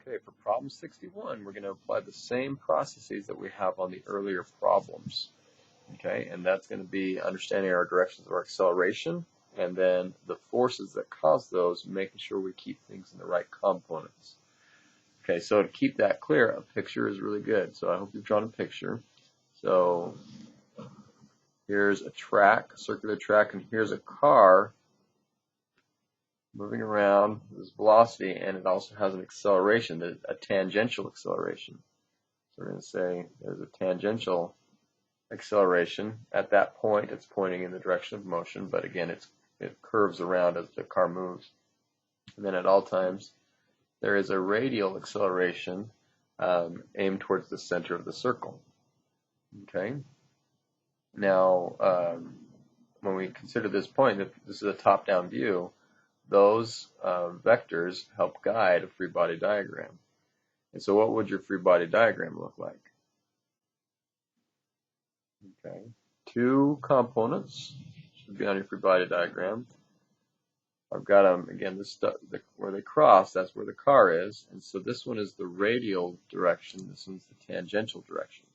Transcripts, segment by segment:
Okay, for problem 61, we're going to apply the same processes that we have on the earlier problems. Okay, and that's going to be understanding our directions of our acceleration, and then the forces that cause those, making sure we keep things in the right components. Okay, so to keep that clear, a picture is really good. So I hope you've drawn a picture. So here's a track, a circular track, and here's a car moving around with this velocity, and it also has an acceleration, a tangential acceleration. So we're going to say there's a tangential acceleration. At that point, it's pointing in the direction of motion, but again, it curves around as the car moves. And then at all times, there is a radial acceleration aimed towards the center of the circle. Okay. Now, when we consider this point, if this is a top-down view, those vectors help guide a free body diagram. And so what would your free body diagram look like? Okay, two components should be on your free body diagram. I've got them, again, where they cross, that's where the car is. And so this one is the radial direction, this one's the tangential direction.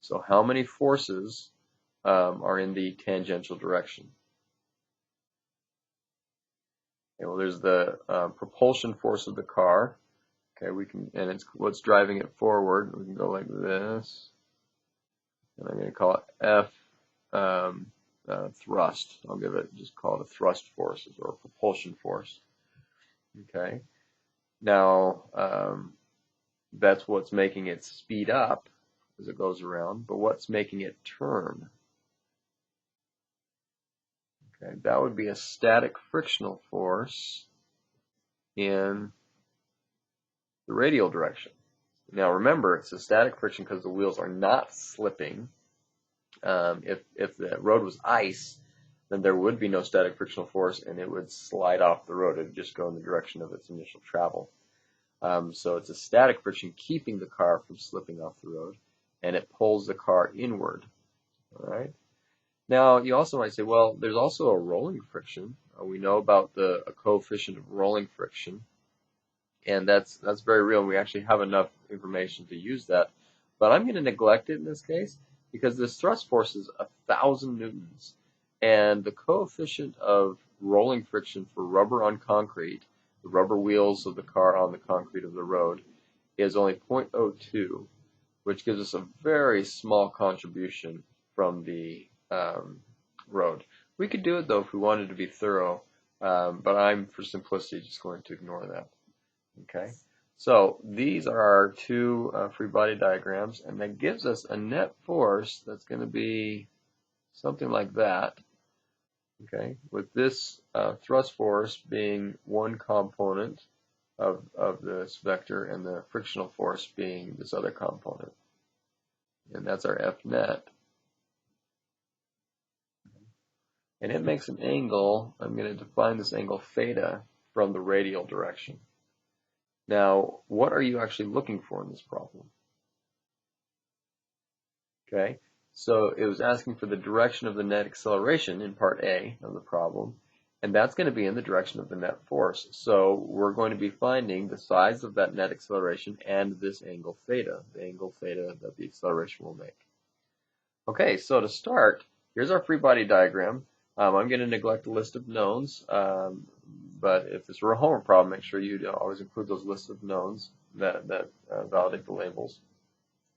So how many forces are in the tangential direction? Okay, well, there's the propulsion force of the car. Okay, and it's what's driving it forward. We can go like this, and I'm going to call it F thrust. I'll just call it a thrust force or a propulsion force. Okay, now that's what's making it speed up as it goes around, but what's making it turn? Okay, that would be a static frictional force in the radial direction. Now remember, it's a static friction because the wheels are not slipping. If the road was ice, then there would be no static frictional force and it would slide off the road. It would just go in the direction of its initial travel. So it's a static friction keeping the car from slipping off the road, and it pulls the car inward. All right. Now you also might say, well, there's also a rolling friction. We know about a coefficient of rolling friction. And that's very real, and we actually have enough information to use that. But I'm going to neglect it in this case because this thrust force is 1,000 newtons. And the coefficient of rolling friction for rubber on concrete, the rubber wheels of the car on the concrete of the road, is only 0.02, which gives us a very small contribution from the road. We could do it, though, if we wanted to be thorough, but I'm, for simplicity, just going to ignore that. Okay, so these are our two free body diagrams, and that gives us a net force that's going to be something like that. Okay, with this thrust force being one component of this vector, and the frictional force being this other component, and that's our F net. And it makes an angle. I'm going to define this angle theta from the radial direction. Now, what are you actually looking for in this problem? Okay, so it was asking for the direction of the net acceleration in part A of the problem, and that's going to be in the direction of the net force. So we're going to be finding the size of that net acceleration and this angle theta, the angle theta that the acceleration will make. Okay, so to start, here's our free body diagram. I'm going to neglect the list of knowns, but if this were a homework problem, make sure you always include those lists of knowns that validate the labels.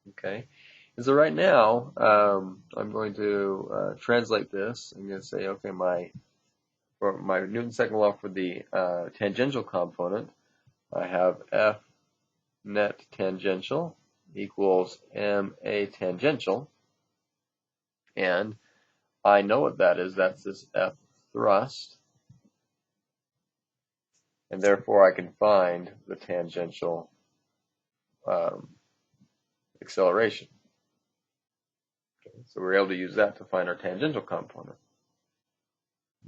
Okay, and so right now, I'm going to translate this. I'm going to say, okay, for my Newton's second law for the tangential component, I have F net tangential equals MA tangential, and I know what that is. That's this F thrust, and therefore I can find the tangential acceleration. Okay, so we're able to use that to find our tangential component.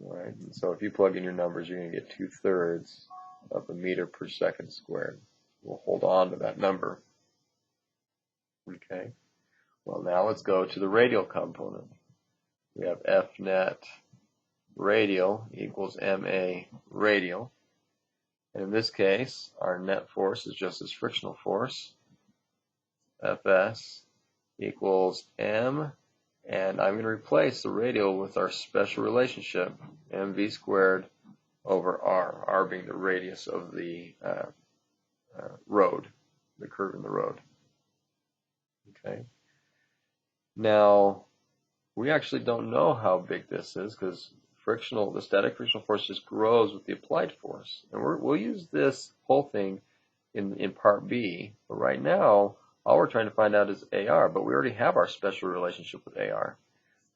All right, and so if you plug in your numbers, you're going to get 2/3 of a meter per second squared. We'll hold on to that number. Okay, well, now let's go to the radial component. We have F net radial equals MA radial. And in this case, our net force is just this frictional force, Fs equals m, and I'm going to replace the radial with our special relationship, mv squared over r being the radius of the road, the curve in the road. Okay. Now, we actually don't know how big this is because the static frictional force just grows with the applied force. And we'll use this whole thing in part B, but right now, all we're trying to find out is AR, but we already have our special relationship with AR.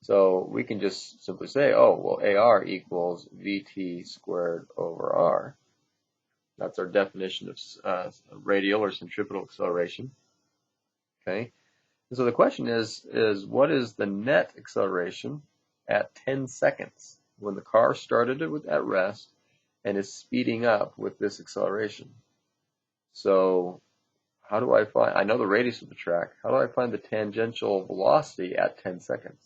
So we can just simply say, oh, well, AR equals VT squared over R. That's our definition of radial or centripetal acceleration. Okay. And so the question is what is the net acceleration at 10 seconds when the car started at rest and is speeding up with this acceleration? So how do I find, I know the radius of the track, how do I find the tangential velocity at 10 seconds?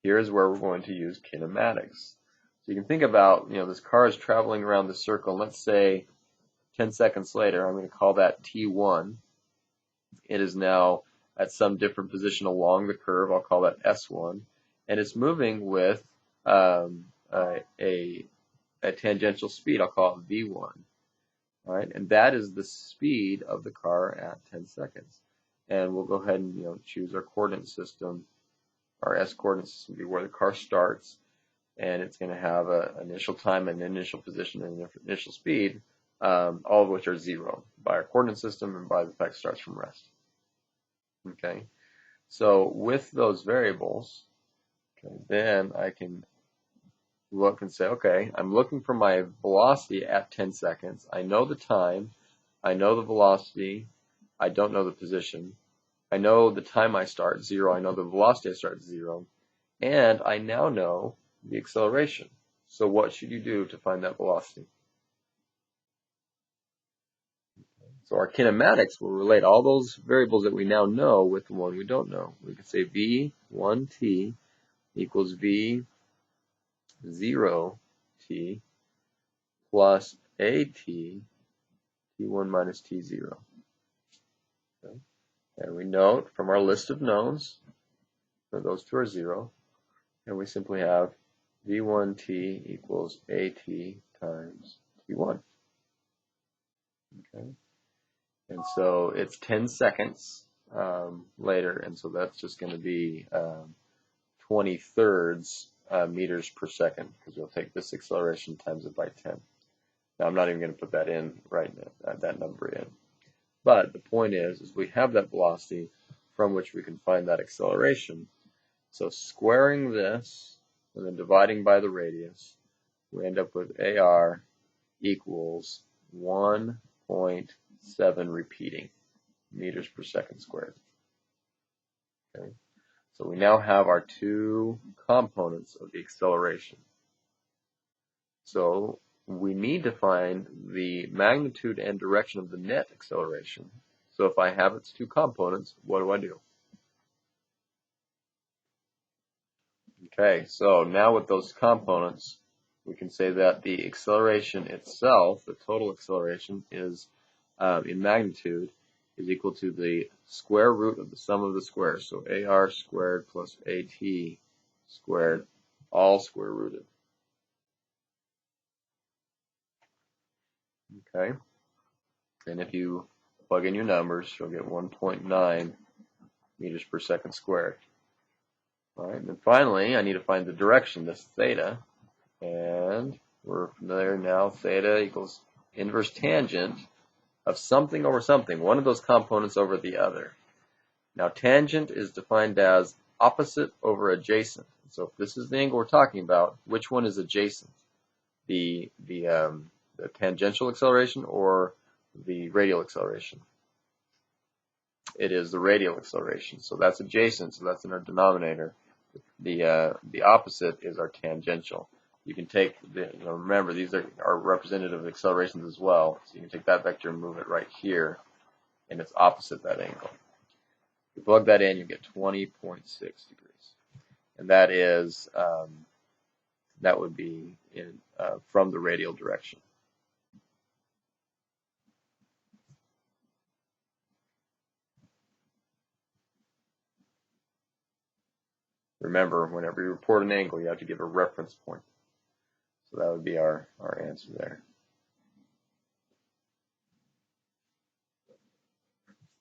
Here's where we're going to use kinematics. So you can think about, this car is traveling around the circle, and let's say 10 seconds later, I'm going to call that T1. It is now at some different position along the curve, I'll call that S1, and it's moving with a tangential speed, I'll call it V1. All right, and that is the speed of the car at 10 seconds. And we'll go ahead and choose our coordinate system. Our S coordinate system will be where the car starts, and it's going to have an initial time, an initial position, and an initial speed, all of which are 0 by our coordinate system and by the fact it starts from rest. Okay, so with those variables, then I can look and say, okay, I'm looking for my velocity at 10 seconds. I know the time, I know the velocity, I don't know the position. I know the time I start, 0, I know the velocity I start, 0, and I now know the acceleration. So what should you do to find that velocity? So our kinematics will relate all those variables that we now know with the one we don't know. We can say V1t equals V0t plus AT T1 minus T0. Okay. And we note from our list of knowns that those two are 0, and we simply have V1t equals AT times T1. Okay. And so it's 10 seconds later, and so that's just going to be 20/3 meters per second, because we'll take this acceleration times it by 10. Now I'm not even going to put that in right now, that number in. But the point is we have that velocity from which we can find that acceleration. So squaring this and then dividing by the radius, we end up with AR equals 1.7 repeating meters per second squared. Okay. So we now have our two components of the acceleration. So we need to find the magnitude and direction of the net acceleration. So if I have its two components, what do? Okay, so now with those components, we can say that the acceleration itself, the total acceleration, is in magnitude is equal to the square root of the sum of the squares. So AR squared plus AT squared, all square rooted. Okay, and if you plug in your numbers, you'll get 1.9 meters per second squared. All right, and then finally, I need to find the direction, this theta, and we're familiar now, theta equals inverse tangent of something over something, one of those components over the other. Now, tangent is defined as opposite over adjacent. So if this is the angle we're talking about, which one is adjacent? The tangential acceleration or the radial acceleration? It is the radial acceleration. So that's adjacent, so that's in our denominator. The opposite is our tangential. You can take, remember, these are representative of accelerations as well. So you can take that vector and move it right here, and it's opposite that angle. You plug that in, you get 20.6 degrees. And that is that would be from the radial direction. Remember, whenever you report an angle, you have to give a reference point. So that would be our answer there.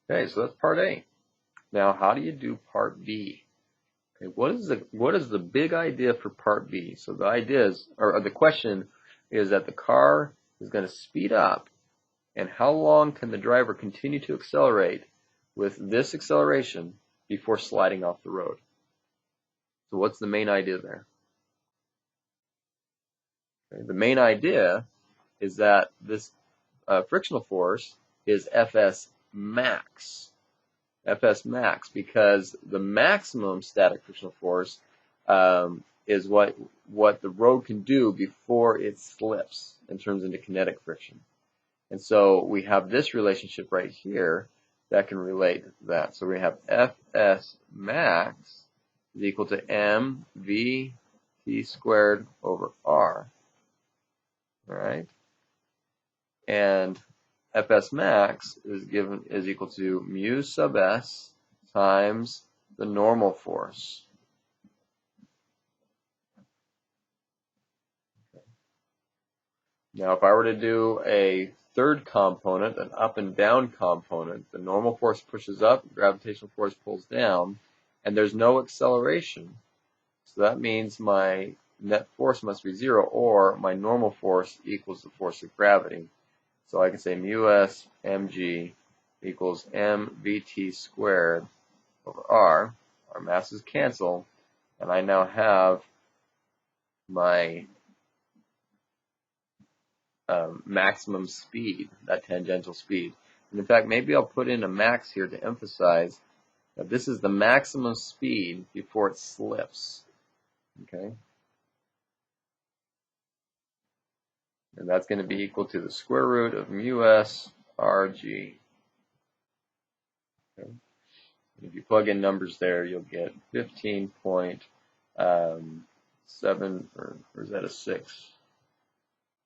Okay, so that's part A. Now, how do you do part B? Okay, what is the big idea for part B? So the idea is, or the question is that the car is going to speed up, and how long can the driver continue to accelerate with this acceleration before sliding off the road? So what's the main idea there? Okay, the main idea is that this frictional force is Fs max. Fs max, because the maximum static frictional force is what the road can do before it slips and turns into kinetic friction. And so we have this relationship right here that can relate to that. So we have Fs max is equal to mv t squared over r. All right? And Fs max is equal to mu sub s times the normal force. Now, if I were to do a third component, an up and down component, the normal force pushes up, gravitational force pulls down, and there's no acceleration. So that means my net force must be 0, or my normal force equals the force of gravity. So I can say mu s mg equals mvt squared over r. Our masses cancel, and I now have my maximum speed, that tangential speed. And in fact, maybe I'll put in a max here to emphasize that this is the maximum speed before it slips. Okay? And that's going to be equal to the square root of mu s rg. Okay? If you plug in numbers there, you'll get 15.7, or is that a 6?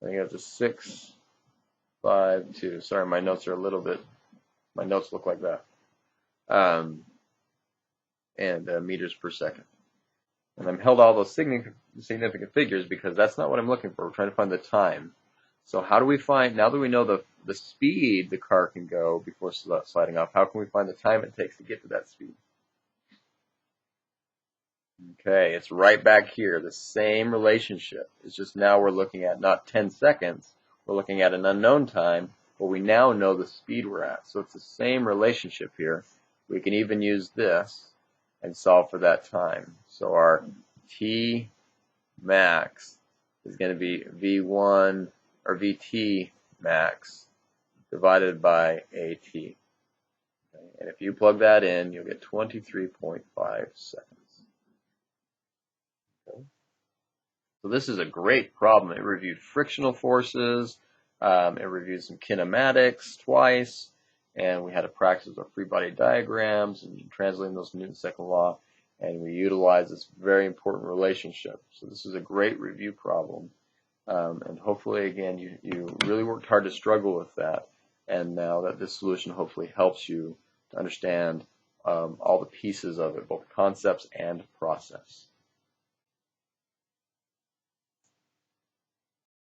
I think that's a 652. Sorry, my notes are my notes look like that. And meters per second. And I'm held all those significant figures because that's not what I'm looking for. We're trying to find the time. So how do we find, now that we know the speed the car can go before sliding off, how can we find the time it takes to get to that speed? Okay, it's right back here, the same relationship. It's just now we're looking at not 10 seconds, we're looking at an unknown time, but we now know the speed we're at. So it's the same relationship here. We can even use this and solve for that time. So our T max is going to be V1 or VT max divided by AT. Okay? And if you plug that in, you'll get 23.5 seconds. Okay? So this is a great problem. It reviewed frictional forces, it reviewed some kinematics twice, and we had a practice of free body diagrams and translating those to Newton's second law, and we utilized this very important relationship. So this is a great review problem, and hopefully, again, you really worked hard to struggle with that, and now that this solution hopefully helps you to understand all the pieces of it, both concepts and process.